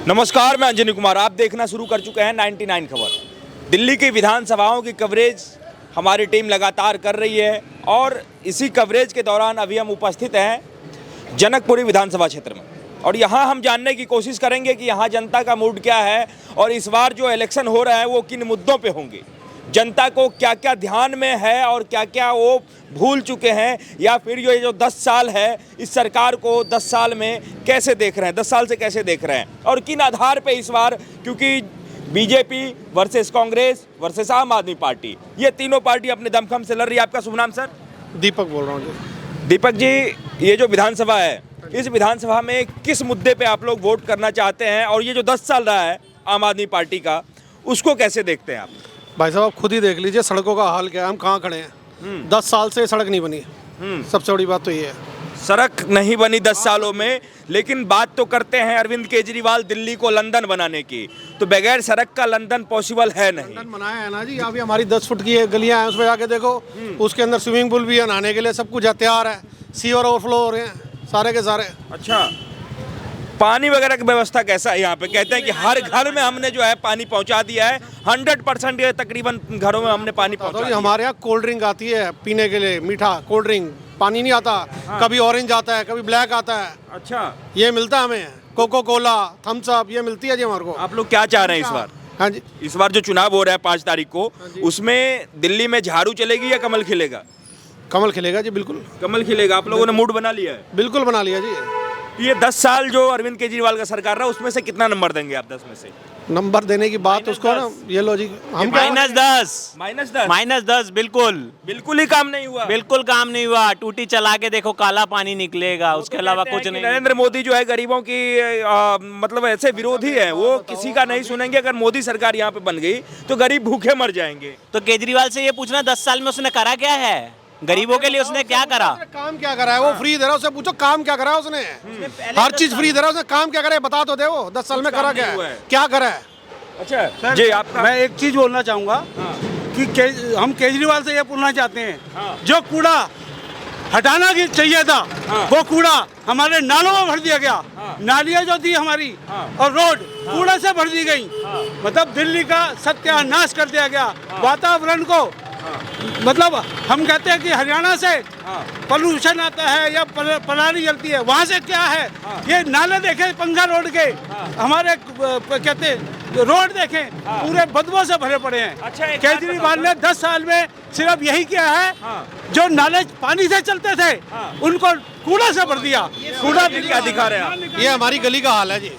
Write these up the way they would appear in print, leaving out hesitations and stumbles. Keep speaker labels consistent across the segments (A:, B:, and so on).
A: नमस्कार, मैं अंजनी कुमार। आप देखना शुरू कर चुके हैं 99 खबर। दिल्ली की विधानसभाओं की कवरेज हमारी टीम लगातार कर रही है और इसी कवरेज के दौरान अभी हम उपस्थित हैं जनकपुरी विधानसभा क्षेत्र में और यहाँ हम जानने की कोशिश करेंगे कि यहाँ जनता का मूड क्या है और इस बार जो इलेक्शन हो रहा है वो किन मुद्दों पे होंगे, जनता को क्या क्या ध्यान में है और क्या क्या वो भूल चुके हैं, या फिर ये जो 10 साल है इस सरकार को 10 साल में कैसे देख रहे हैं, 10 साल से कैसे देख रहे हैं और किन आधार पे इस बार, क्योंकि बीजेपी वर्सेस कांग्रेस वर्सेस आम आदमी पार्टी, ये तीनों पार्टी अपने दमखम से लड़ रही है। आपका शुभ नाम सर?
B: दीपक बोल रहा हूँ जी।
A: दीपक जी, ये जो विधानसभा है, इस विधानसभा में किस मुद्दे पे आप लोग वोट करना चाहते हैं और ये जो 10 साल रहा है आम आदमी पार्टी का, उसको कैसे देखते हैं आप?
B: भाई साहब, आप खुद ही देख लीजिए सड़कों का हाल क्या है। हम कहाँ खड़े हैं, 10 साल से सड़क नहीं बनी। सबसे बड़ी बात तो ये है,
A: सड़क नहीं बनी 10 सालों में। लेकिन बात तो करते हैं अरविंद केजरीवाल दिल्ली को लंदन बनाने की, तो बगैर सड़क का लंदन पॉसिबल है नहीं।
B: लंदन बनाया है ना जी। अभी हमारी 10 फुट की गलियां हैं, उसमें जाके देखो, उसके अंदर स्विमिंग पूल भी है, नहाने के लिए सब कुछ तैयार है। सीवर ओवरफ्लो हो रहे हैं सारे के सारे।
A: अच्छा, पानी वगैरह की व्यवस्था कैसा है यहाँ पे? कहते हैं कि हर घर में हमने जो है पानी पहुँचा दिया है, 100% तकरीबन घरों में हमने पानी पहुँचा दिया।
B: हमारे यहाँ कोल्ड ड्रिंक आती है पीने के लिए, मीठा कोल्ड ड्रिंक, पानी नहीं आता। कभी ऑरेंज आता है, कभी ब्लैक आता है।
A: अच्छा,
B: ये मिलता है हमें। कोको कोला, थम्स अप, ये मिलती है जी हमारे को।
A: आप लोग क्या चाह रहे हैं इस बार?
B: हाँ जी,
A: इस बार जो चुनाव हो रहा है 5 तारीख को, उसमें दिल्ली में झाड़ू चलेगी या कमल खिलेगा?
B: कमल खिलेगा जी, बिल्कुल
A: कमल खिलेगा। आप लोगों ने मूड बना लिया है?
B: बिल्कुल बना लिया जी।
A: ये 10 साल जो अरविंद केजरीवाल का सरकार रहा, उसमें से कितना नंबर देंगे आप 10 में से?
B: नंबर देने की बात उसको ना, ये लो जी, हम
C: -10
A: -10 बिल्कुल ही काम नहीं हुआ।
C: बिल्कुल काम नहीं हुआ। टूटी चला के देखो, काला पानी निकलेगा, उसके अलावा कुछ नहीं।
A: नरेंद्र मोदी जो है गरीबों की मतलब ऐसे विरोधी है, वो किसी का नहीं सुनेंगे। अगर मोदी सरकार यहाँ पे बन गई तो गरीब भूखे मर जाएंगे।
C: तो केजरीवाल से ये पूछना 10 साल में उसने करा क्या है, गरीबों के लिए उसने क्या करा?
B: काम क्या करा है? वो फ्री दे रहा है, उससे पूछो काम क्या करा है उसने। हर चीज फ्री दे रहा है, उसने काम क्या करा है बता तो दे। वो 10 साल में करा क्या है, क्या करा है?
A: अच्छा जी, आपका?
D: मैं एक चीज बोलना चाहूँगा कि हम केजरीवाल से ये पूछना चाहते हैं, जो कूड़ा हटाना चाहिए था, वो कूड़ा हमारे नालों में भर दिया गया। नालियाँ जो दी हमारी और रोड कूड़े से भर दी गई। मतलब दिल्ली का सत्यानाश कर दिया गया। वातावरण को, मतलब हम कहते हैं कि हरियाणा से पॉल्यूशन आता है या पराली जलती है, वहाँ से क्या है? ये नाले देखें पंगा रोड के, हमारे कहते रोड देखें, पूरे बदबू से भरे पड़े हैं।
A: अच्छा,
B: केजरीवाल ने 10 साल में सिर्फ यही किया है, जो नाले पानी से चलते थे उनको कूड़ा से भर दिया।
A: कूड़ा क्या दिखा रहे हैं आप?
B: ये हमारी गली का हाल है जी।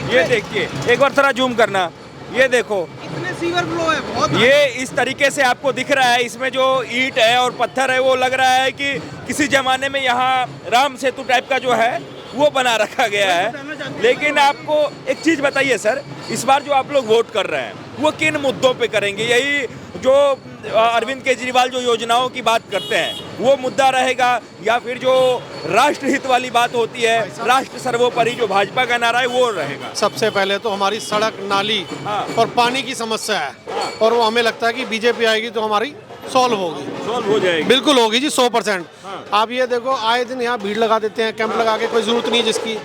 A: ये देखिए, एक बार थोड़ा जूम करना, ये देखो,
D: इतने सीवर फ्लो है बहुत।
A: ये इस तरीके से आपको दिख रहा है। इसमें जो ईंट है और पत्थर है, वो लग रहा है कि किसी जमाने में यहाँ राम सेतु टाइप का जो है वो बना रखा गया है। लेकिन आपको एक चीज बताइए सर, इस बार जो आप लोग वोट कर रहे हैं वो किन मुद्दों पे करेंगे? यही जो अरविंद केजरीवाल जो योजनाओं की बात करते हैं वो मुद्दा रहेगा, या फिर जो राष्ट्रहित वाली बात होती है, राष्ट्र सर्वोपरि जो भाजपा का नारा है वो रहेगा?
B: सबसे पहले तो हमारी सड़क, नाली और पानी की समस्या है, और वो हमें लगता है कि बीजेपी आएगी तो हमारी सॉल्व हो जाएगी। बिल्कुल होगी जी, 100%। आप ये देखो, आए दिन यहाँ भीड़ लगा देते हैं, कैंप लगा के, कोई जरूरत नहीं जिसकी।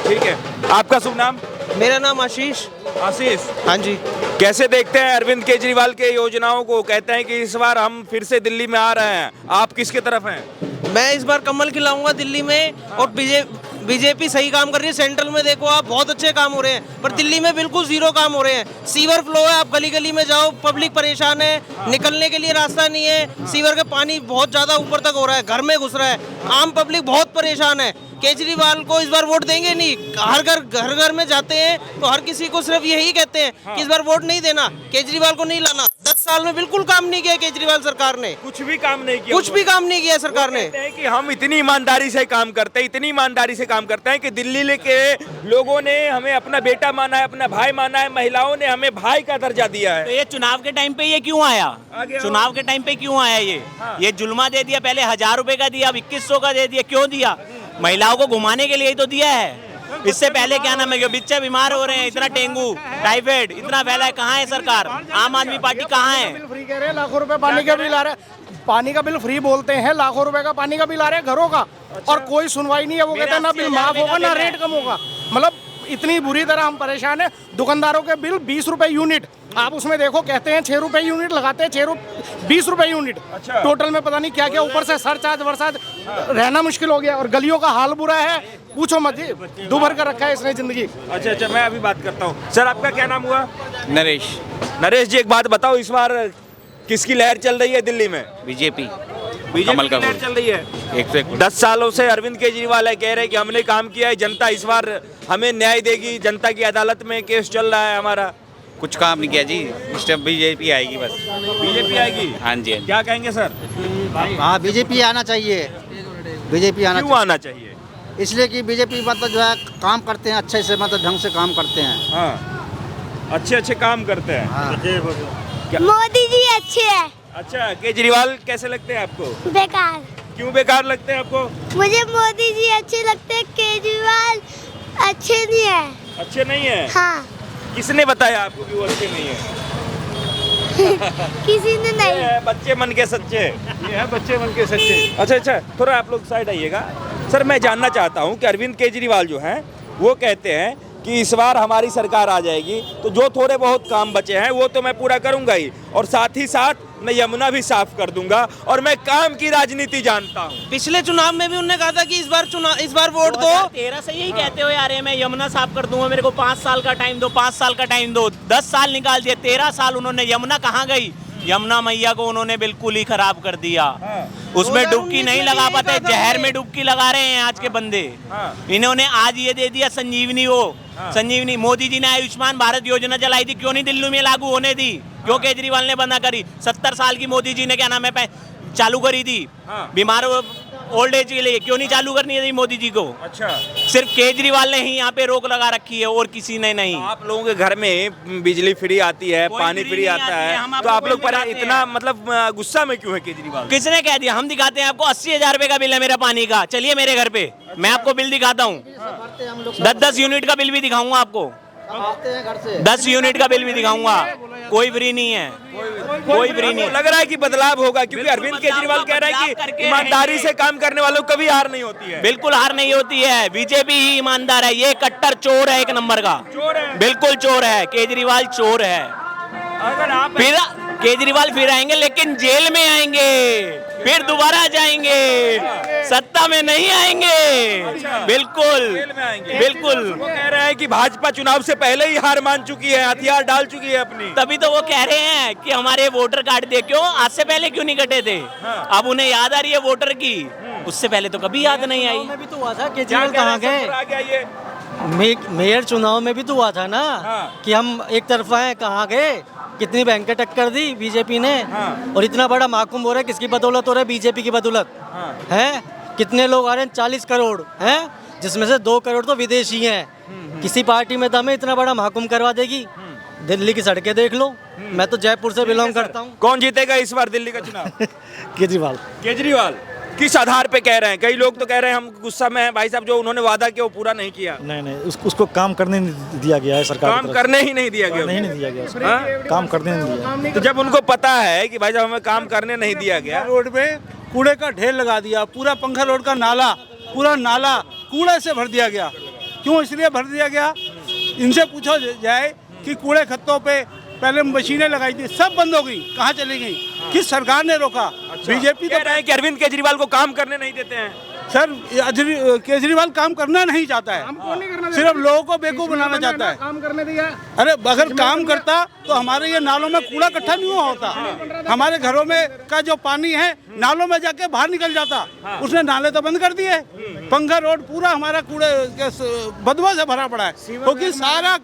A: ठीक है, आपका शुभ नाम?
E: मेरा नाम आशीष।
A: आशीष,
E: हाँ जी।
A: कैसे देखते हैं अरविंद केजरीवाल के योजनाओं को? कहते हैं कि इस बार हम फिर से दिल्ली में आ रहे हैं, आप किसके तरफ हैं?
E: मैं इस बार कमल खिलाऊंगा दिल्ली में, और बीजेपी सही काम कर रही है। सेंट्रल में देखो आप, बहुत अच्छे काम हो रहे हैं, पर दिल्ली में बिल्कुल जीरो काम हो रहे हैं। सीवर फ्लो है, आप गली गली में जाओ, पब्लिक परेशान है, निकलने के लिए रास्ता नहीं है। सीवर का पानी बहुत ज्यादा ऊपर तक हो रहा है, घर में घुस रहा है, आम पब्लिक बहुत परेशान है। केजरीवाल को इस बार वोट देंगे नहीं। हर घर में जाते हैं तो हर किसी को सिर्फ यही कहते हैं कि इस बार वोट नहीं देना, केजरीवाल को नहीं लाना। 10 साल में बिल्कुल काम नहीं किया केजरीवाल सरकार ने,
A: कुछ भी काम नहीं किया।
E: कुछ भी काम नहीं किया सरकार ने।
A: कहते हैं कि हम इतनी ईमानदारी से काम करते हैं, इतनी ईमानदारी से काम करते हैं कि दिल्ली के लोगों ने हमें अपना बेटा माना है, अपना भाई माना है, महिलाओं ने हमें भाई का दर्जा दिया है।
C: तो ये चुनाव के टाइम पे ये क्यों आया? चुनाव के टाइम पे क्यों आया ये जुल्मा दे दिया। पहले 1000 रुपए का दिया, अब 2100 का दे दिया। क्यों दिया? महिलाओं को घुमाने के लिए ही तो दिया है। इससे पहले क्या नाम है, बच्चे बीमार हो रहे हैं, इतना डेंगू टाइफाइड इतना फैला है, कहाँ है सरकार? आम आदमी पार्टी कहाँ है?
D: फ्री कह रहे हैं, लाखों रुपए पानी का बिल आ रहा है। पानी का बिल फ्री बोलते हैं, लाखों रुपए का पानी का बिल आ रहा है घरों का, और कोई सुनवाई नहीं है। वो कहते हैं ना बिल माफ होगा ना रेट कम होगा।
F: मतलब इतनी बुरी तरह हम परेशान हैं। दुकानदारों के बिल 20 रुपए यूनिट, आप उसमें देखो कहते हैं 6 रुपए यूनिट, लगाते हैं 20 रुपए यूनिट।
A: अच्छा।
F: टोटल में पता नहीं क्या क्या, ऊपर से सरचार्ज वरसाज, रहना मुश्किल हो गया। और गलियों का हाल बुरा है, पूछो मत जी, दुभर कर रखा है इसने जिंदगी।
A: अच्छा अच्छा, मैं अभी बात करता हूँ। सर आपका क्या नाम हुआ?
C: नरेश।
A: नरेश जी, एक बात बताओ, इस बार किसकी लहर चल रही है दिल्ली में?
C: बीजेपी।
A: बीजेपी की लहर चल रही है। 10 सालों से अरविंद केजरीवाल है, कह रहे हैं कि हमने काम किया है, जनता इस बार हमें न्याय देगी, जनता की अदालत में केस चल रहा है हमारा।
C: कुछ काम नहीं किया जी, इस टाइम बीजेपी आएगी बस।
A: बीजेपी आएगी?
C: हाँ जी, हाँ जी।
A: क्या कहेंगे सर?
G: हाँ, बीजेपी आना चाहिए। बीजेपी आना
A: क्यों आना चाहिए?
G: इसलिए कि बीजेपी मतलब जो है काम करते हैं अच्छे से, मतलब ढंग से काम करते हैं।
A: हाँ, अच्छे अच्छे काम करते हैं।
G: हाँ।
H: मोदी जी अच्छे हैं।
A: अच्छा, केजरीवाल कैसे लगते हैं आपको?
H: बेकार।
A: क्यों बेकार लगते हैं आपको?
H: मुझे मोदी जी अच्छे लगते हैं, केजरीवाल अच्छे नहीं है।
A: अच्छे नहीं है?
H: हाँ।
A: किसने बताया आपको कि वो अच्छे नहीं है?
H: किसी ने
A: ये
H: नहीं।
A: है बच्चे मन के सच्चे।
B: ये है बच्चे मन के सच्चे।
A: अच्छा अच्छा, थोड़ा आप लोग साइड आइएगा। सर मैं जानना चाहता हूँ कि अरविंद केजरीवाल जो हैं वो कहते हैं कि इस बार हमारी सरकार आ जाएगी तो जो थोड़े बहुत काम बचे हैं वो तो मैं पूरा करूंगा ही, और साथ ही साथ मैं यमुना भी साफ कर दूंगा, और मैं काम की राजनीति जानता हूँ।
E: पिछले चुनाव में भी उन्होंने कहा था कि इस बार वोट दो।
C: 2013 से यही कहते हुए आ रहे हैं, मैं यमुना साफ कर दूंगा, मेरे को 5 साल का टाइम दो, 5 साल का टाइम दो। 10 साल निकाल दिए, 13 साल उन्होंने, यमुना कहाँ गई? यमुना मैया को उन्होंने बिल्कुल ही खराब कर दिया। उसमें डुबकी नहीं लगा पाते, जहर में डुबकी लगा रहे हैं आज के बंदे। इन्होंने आज ये दे दिया संजीवनी, वो संजीवनी। मोदी जी ने आयुष्मान भारत योजना चलाई थी, क्यों नहीं दिल्ली में लागू होने दी? क्यों केजरीवाल ने बंद करी? 70 साल की मोदी जी ने क्या नाम है चालू करी थी, बीमार ओल्ड एज के लिए, क्यों नहीं चालू करनी थी मोदी जी को?
A: अच्छा,
C: सिर्फ केजरीवाल ने ही यहाँ पे रोक लगा रखी है और किसी ने नहीं।
A: आप लोगों के घर में बिजली फ्री आती है, पानी फ्री आता है, तो आप लोग पर इतना मतलब गुस्सा में क्यों है केजरीवाल?
C: किसने कह दिया? हम दिखाते हैं आपको। 80,000 रुपए का बिल है मेरा पानी का, चलिए मेरे घर पे, मैं आपको बिल दिखाता हूँ। 10 यूनिट का बिल भी दिखाऊंगा आपको, 10 यूनिट का बिल भी दिखाऊंगा। कोई फ्री नहीं है, कोई फ्री नहीं है।
A: लग रहा है कि बदलाव होगा, क्योंकि अरविंद केजरीवाल कह रहा है कि ईमानदारी से काम करने वालों को कभी हार नहीं होती है।
C: बिल्कुल हार नहीं होती है, बीजेपी ही ईमानदार है। ये कट्टर चोर है, 1 नंबर का
A: चोर है।
C: बिल्कुल चोर है, केजरीवाल चोर है।
A: अगर आप
C: फिर केजरीवाल फिर आएंगे, लेकिन जेल में आएंगे, फिर दोबारा जाएंगे, सत्ता में नहीं आएंगे। बिल्कुल
A: जेल में आएंगे।
C: बिल्कुल।
A: वो कह रहे हैं कि भाजपा चुनाव से पहले ही हार मान चुकी है, हथियार डाल चुकी है अपनी।
C: तभी तो वो कह रहे हैं कि हमारे वोटर कार्ड दे, क्यों आज से पहले क्यों नहीं कटे थे? अब उन्हें याद आ रही है वोटर की, उससे पहले तो कभी याद नहीं आई।
E: में भी तो हुआ था,
A: क्या
E: केजरीवाल
A: कह रहे
E: कहाँ
A: हैं?
E: गए?
A: आ गया ये।
E: मेयर चुनाव में भी तो हुआ था ना,
A: हाँ।
E: कि हम एक तरफा हैं, कहाँ गए? कितनी बैंकें टक्कर दी बीजेपी ने।
A: हाँ।
E: और इतना बड़ा महाकुंभ हो रहा है, किसकी बदौलत हो रहा है? बीजेपी की बदौलत है। कितने लोग आ रहे हैं? 40 करोड़ हैं, जिसमें से 2 करोड़ तो विदेशी हैं। किसी पार्टी में दम है इतना बड़ा महाकुंभ करवा देगी? दिल्ली की सड़कें देख लो। मैं तो जयपुर से बिलोंग करता हूँ।
A: कौन जीतेगा इस बार दिल्ली का चुनाव?
E: केजरीवाल।
A: केजरीवाल किस आधार पे कह रहे हैं? कई लोग तो कह रहे हैं हम गुस्सा में हैं भाई साहब, जो उन्होंने वादा किया वो पूरा नहीं किया।
I: नहीं, उसको काम करने नहीं दिया गया है सरकार की
A: काम
I: तरफ
A: करने ही नहीं दिया
I: से।
A: गया।
I: नहीं दिया गया उसको।
A: हाँ?
I: काम करने नहीं दिया।
A: तो जब उनको पता है कि भाई साहब हमें काम करने नहीं दिया गया,
D: रोड पे कूड़े का ढेर लगा दिया, पूरा पंखा रोड का नाला, पूरा नाला कूड़े से भर दिया गया। क्यों इसलिए भर दिया गया? इनसे पूछो जाए कि कूड़े खत्तों पे पहले मशीनें लगाई थी, सब बंद हो गई, कहाँ चली गई? किस सरकार ने रोका? बीजेपी
A: कह रहे हैं कि अरविंद केजरीवाल को काम करने नहीं देते हैं।
D: सर, केजरीवाल काम करना नहीं चाहता है, सिर्फ लोगों को बेवकूफ बनाना चाहता है।
F: काम करने दिया।
D: अरे अगर काम करता तो हमारे ये नालों में कूड़ा इकट्ठा नहीं हुआ होता। हमारे घरों में का जो पानी है नालों में जाके बाहर निकल जाता। उसने नाले तो बंद कर दिए। पंखा रोड पूरा हमारा कूड़े बदबू से भरा पड़ा है, क्योंकि सारा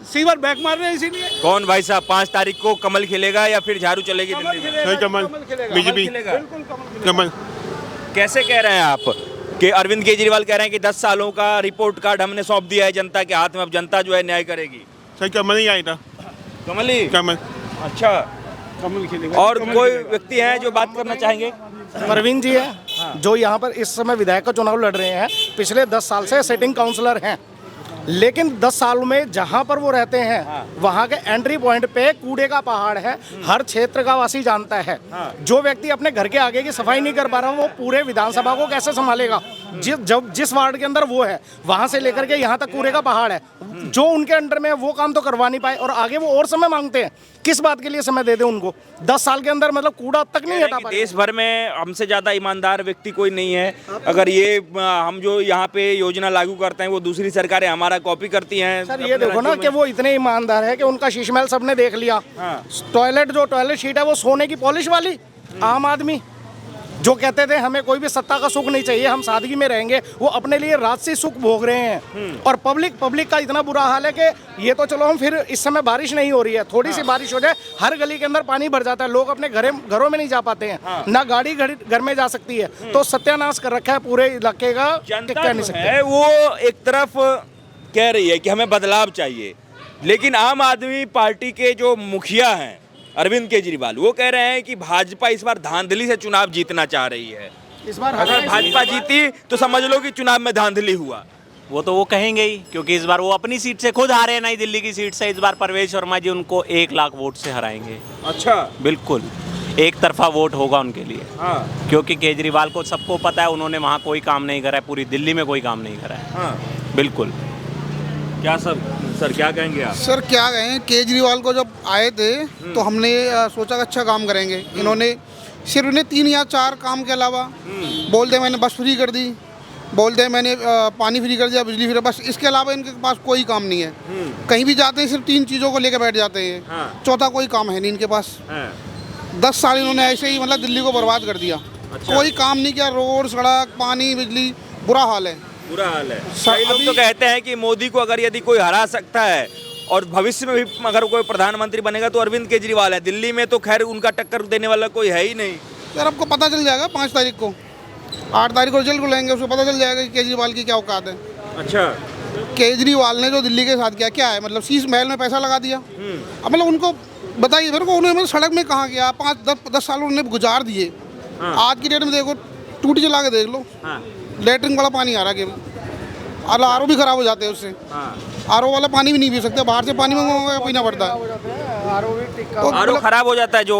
D: सीवर बैक मार रहे हैं। इसीलिए
A: कौन भाई साहब 5 तारीख को कमल खिलेगा या फिर झाड़ू चलेगी दिल्ली में?
B: कमल
A: बीजेपी
B: कमल।
A: कैसे कह रहे हैं आप कि अरविंद केजरीवाल कह रहे हैं कि 10 सालों का रिपोर्ट कार्ड हमने सौंप दिया है जनता के हाथ में, अब जनता जो है न्याय करेगी?
B: सही कमल ही आएगा।
A: कमल ही?
B: कमल।
A: अच्छा,
B: कमल खिलेगा।
A: और कोई व्यक्ति है जो बात करना चाहेंगे?
F: अरविंद जी है जो यहाँ पर इस समय विधायक का चुनाव लड़ रहे हैं, पिछले 10 साल से सिटिंग काउंसलर हैं। लेकिन 10 साल में जहाँ पर वो रहते हैं वहाँ के एंट्री पॉइंट पे कूड़े का पहाड़ है, हर क्षेत्र का वासी जानता है। जो व्यक्ति अपने घर के आगे की सफाई नहीं कर पा रहा वो पूरे विधानसभा को कैसे संभालेगा? जिस वार्ड के अंदर वो है वहां से लेकर के यहाँ तक कूड़े का पहाड़ है, जो उनके अंडर में है वो काम तो करवा नहीं पाए और आगे वो और समय मांगते हैं। किस बात के लिए समय दे दे उनको? 10 साल के अंदर मतलब कूड़ा तक नहीं हटा पाए।
A: देश भर में हमसे ज्यादा ईमानदार व्यक्ति कोई नहीं है। अगर ये हम जो यहाँ पे योजना लागू करते हैं वो दूसरी सरकारें हमारा कॉपी करती हैं।
F: सर ये देखो ना कि वो इतने ईमानदार है कि उनका शीश महल सबने देख लिया। टॉयलेट शीट है वो सोने की पॉलिश वाली। आम आदमी जो कहते थे हमें कोई भी सत्ता का सुख नहीं चाहिए, हम सादगी में रहेंगे, वो अपने लिए राजसी सुख भोग रहे हैं। और पब्लिक का इतना बुरा हाल है कि ये तो चलो हम फिर इस समय बारिश नहीं हो रही है, थोड़ी सी बारिश हो जाए हर गली के अंदर पानी भर जाता है, लोग अपने घरों में नहीं जा पाते हैं, ना गाड़ी घर में जा सकती है। तो सत्यानाश कर रखा है पूरे इलाके का।
A: जनता जो है वो एक तरफ कह रही है कि हमें बदलाव चाहिए, लेकिन आम आदमी पार्टी के जो मुखिया हैं अरविंद केजरीवाल वो कह रहे हैं कि भाजपा इस बार धांधली से चुनाव जीतना चाह रही है।
F: इस बार
A: अगर भाजपा जीती तो समझ लो कि चुनाव में धांधली हुआ।
C: वो तो वो कहेंगे ही, क्योंकि इस बार वो अपनी सीट से खुद हारे, नई दिल्ली की सीट से। इस बार परवेश वर्मा जी उनको 1 लाख वोट से हराएंगे।
A: अच्छा,
C: बिल्कुल एक तरफा वोट होगा उनके लिए।
A: हाँ।
C: क्योंकि केजरीवाल को सबको पता है उन्होंने वहाँ कोई काम नहीं करा है, पूरी दिल्ली में कोई काम नहीं करा है।
A: हाँ।
C: बिल्कुल।
A: क्या सर क्या कहेंगे आप?
J: सर क्या कहें, केजरीवाल को जब आए थे तो हमने सोचा कि अच्छा काम करेंगे। इन्होंने सिर्फ इन्हें 3 या 4 काम के अलावा बोलते मैंने बस फ्री कर दी, बोलते मैंने पानी फ्री कर दिया, बिजली फ्री, बस इसके अलावा इनके पास कोई काम नहीं है। कहीं भी जाते हैं सिर्फ 3 चीज़ों को लेकर बैठ जाते हैं।
A: हाँ।
J: चौथा कोई काम है नहीं इनके पास। 10 साल इन्होंने ऐसे ही मतलब दिल्ली को बर्बाद कर दिया।
A: अच्छा।
J: कोई काम नहीं किया, रोड सड़क पानी बिजली बुरा हाल है।
A: बुरा हाल है। कई लोग तो कहते हैं कि मोदी को अगर यदि कोई हरा सकता है और भविष्य में भी अगर कोई प्रधानमंत्री बनेगा तो अरविंद केजरीवाल है। दिल्ली में तो खैर उनका टक्कर देने वाला कोई है ही नहीं।
J: यार आपको पता चल जाएगा 5 तारीख को, 8 तारीख को रिजल्ट बुलाएंगे, उसको पता चल जाएगा कि केजरीवाल की क्या औकात है।
A: अच्छा,
J: केजरीवाल ने जो दिल्ली के साथ किया क्या है, मतलब शीश महल में पैसा लगा दिया। अब मतलब उनको बताइए मेरे को, उन्होंने सड़क में कहाँ गया, 5-10 साल उन्होंने गुजार दिए। आज की डेट में देखो, टूटी चला के देख लो, लेटरिन वाला पानी आ रहा है, आर ओ भी खराब हो जाते हैं उससे। आर ओ वाला पानी भी नहीं पी सकते, बाहर से पानी मंगवा पीना पड़ता है।
A: आर ओ खराब हो जाता है जो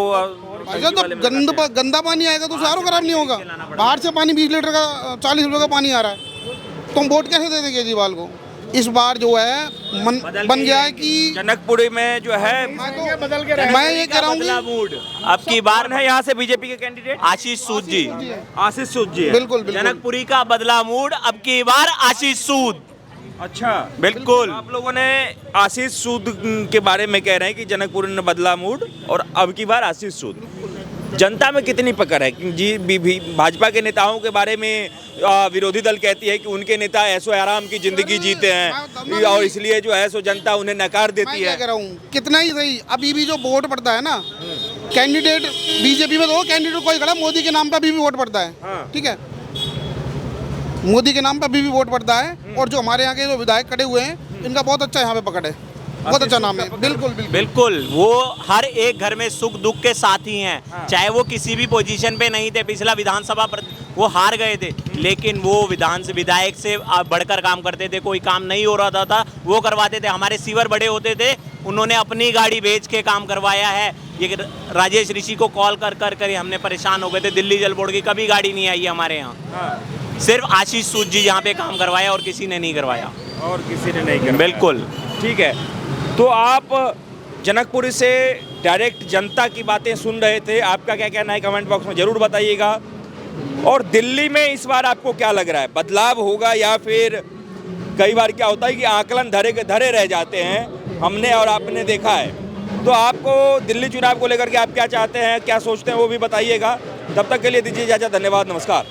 J: तो गंदा पानी आएगा तो आर ओ खराब नहीं होगा। बाहर से पानी 20 लीटर का 40 रुपये का पानी आ रहा है, तुम वोट कैसे दे देंगे केजरीवाल को? इस बार जो है बन गया है कि
A: जनकपुरी में जो है
J: मैं ये कह रहा हूँ
C: अब की बार
A: है यहाँ से बीजेपी के कैंडिडेट
C: आशीष सूद जी।
A: आशीष सूद जी है।
J: बिल्कुल
C: जनकपुरी का बदला मूड, अब की बार आशीष सूद।
A: अच्छा,
C: बिल्कुल।
A: आप लोगों ने आशीष सूद के बारे में कह रहे हैं कि जनकपुरी ने बदला मूड और अब की बार आशीष सूद। जनता में कितनी पकड़ है जी? भाजपा के नेताओं के बारे में विरोधी दल कहती है कि उनके नेता ऐसो आराम की जिंदगी जीते हैं और इसलिए जो है सो जनता उन्हें नकार देती है।
J: मैं कह रहा हूँ कितना ही सही, अभी भी जो वोट पड़ता है ना, कैंडिडेट बीजेपी में तो कैंडिडेट कोई खड़ा, मोदी के नाम पर अभी भी वोट पड़ता है। ठीक है, मोदी के नाम पर अभी भी वोट पड़ता है। और जो हमारे यहाँ के जो विधायक खड़े हुए हैं इनका बहुत अच्छा यहाँ पे पकड़ है, बहुत अच्छा नाम है।
C: बिल्कुल वो हर एक घर में सुख दुख के साथी हैं। चाहे वो किसी भी पोजीशन पे नहीं थे, पिछला विधानसभा वो हार गए थे, लेकिन वो विधायक से बढ़कर काम करते थे। कोई काम नहीं हो रहा था वो करवाते थे। हमारे सीवर बड़े होते थे, उन्होंने अपनी गाड़ी बेच के काम करवाया है। ये राजेश ऋषि को कॉल कर हमने परेशान हो गए थे, दिल्ली जल बोर्ड की कभी गाड़ी नहीं आई हमारे यहाँ। सिर्फ आशीष सूद जी यहाँ पे काम करवाया और किसी ने नहीं करवाया। बिल्कुल
A: ठीक है। तो आप जनकपुरी से डायरेक्ट जनता की बातें सुन रहे थे, आपका क्या कहना है कमेंट बॉक्स में ज़रूर बताइएगा। और दिल्ली में इस बार आपको क्या लग रहा है, बदलाव होगा या फिर कई बार क्या होता है कि आकलन धरे रह जाते हैं, हमने और आपने देखा है। तो आपको दिल्ली चुनाव को लेकर के आप क्या चाहते हैं, क्या सोचते हैं वो भी बताइएगा। तब तक के लिए दीजिए इजाज़त, धन्यवाद, नमस्कार।